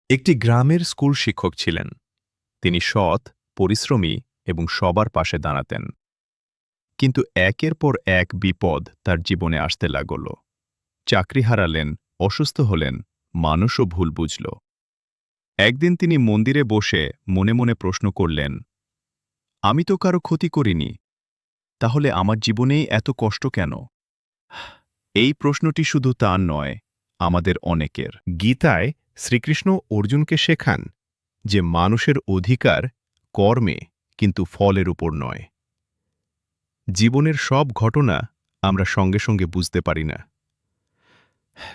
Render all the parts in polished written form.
একটি গ্রামের স্কুল শিক্ষক ছিলেন। তিনি সৎ, পরিশ্রমী এবং সবার পাশে দাঁড়াতেন। কিন্তু একের পর এক বিপদ তার জীবনে আসতে লাগল। চাকরি হারালেন, অসুস্থ হলেন, মানুষও ভুল বুঝল। একদিন তিনি মন্দিরে বসে মনে মনে প্রশ্ন করলেন, আমি তো কারো ক্ষতি করিনি, তাহলে আমার জীবনেই এত কষ্ট কেন? এই প্রশ্নটি শুধু তার নয়, আমাদের অনেকের। গীতায় শ্রীকৃষ্ণ অর্জুনকে শেখান যে মানুষের অধিকার কর্মে, কিন্তু ফলের উপর নয়। জীবনের সব ঘটনা আমরা সঙ্গে সঙ্গে বুঝতে পারি না।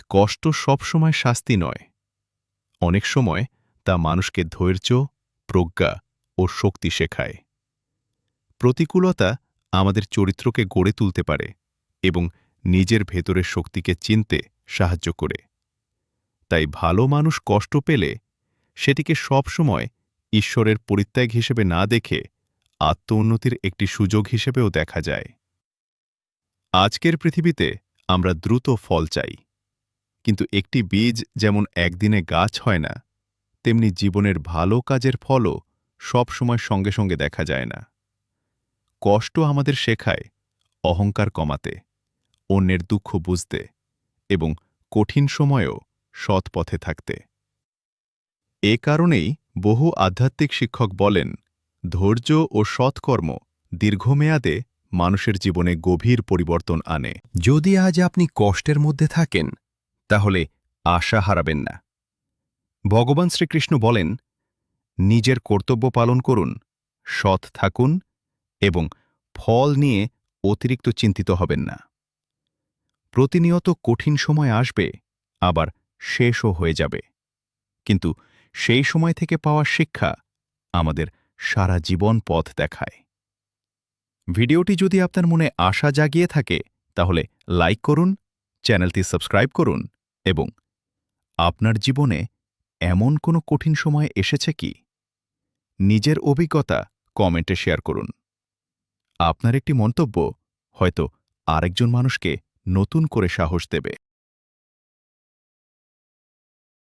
কষ্ট সবসময় শাস্তি নয়, অনেক সময় তা মানুষকে ধৈর্য, প্রজ্ঞা ও শক্তি শেখায়। প্রতিকূলতা আমাদের চরিত্রকে গড়ে তুলতে পারে এবং নিজের ভেতরের শক্তিকে চিনতে সাহায্য করে। তাই ভালো মানুষ কষ্ট পেলে সেটিকে সবসময় ঈশ্বরের পরিত্যাগ হিসেবে না দেখে আত্ম-উন্নতির একটি সুযোগ হিসেবেও দেখা যায়। আজকের পৃথিবীতে আমরা দ্রুত ফল চাই, কিন্তু একটি বীজ যেমন একদিনে গাছ হয় না, তেমনি জীবনের ভালো কাজের ফলও সবসময় সঙ্গে সঙ্গে দেখা যায় না। কষ্ট আমাদের শেখায় অহংকার কমাতে, অন্যের দুঃখ বুঝতে এবং কঠিন সময়েও সৎ পথে থাকতে। এ কারণেই বহু আধ্যাত্মিক শিক্ষক বলেন, ধৈর্য ও সৎকর্ম দীর্ঘমেয়াদে মানুষের জীবনে গভীর পরিবর্তন আনে। যদি আজ আপনি কষ্টের মধ্যে থাকেন, তাহলে আশা হারাবেন না। ভগবান শ্রীকৃষ্ণ বলেন, নিজের কর্তব্য পালন করুন, সৎ থাকুন এবং ফল নিয়ে অতিরিক্ত চিন্তিত হবেন না। প্রতিনিয়ত কঠিন সময় আসবে, আবার শেষও হয়ে যাবে, কিন্তু সেই সময় থেকে পাওয়া শিক্ষা আমাদের সারা জীবন পথ দেখায়। ভিডিওটি যদি আপনার মনে আশা জাগিয়ে থাকে, তাহলে লাইক করুন, চ্যানেলটি সাবস্ক্রাইব করুন এবং আপনার জীবনে এমন কোনো কঠিন সময় এসেছে কি? নিজের অভিজ্ঞতা কমেন্টে শেয়ার করুন। আপনার একটি মন্তব্য হয়তো আরেকজন মানুষকে নতুন করে সাহস দেবে।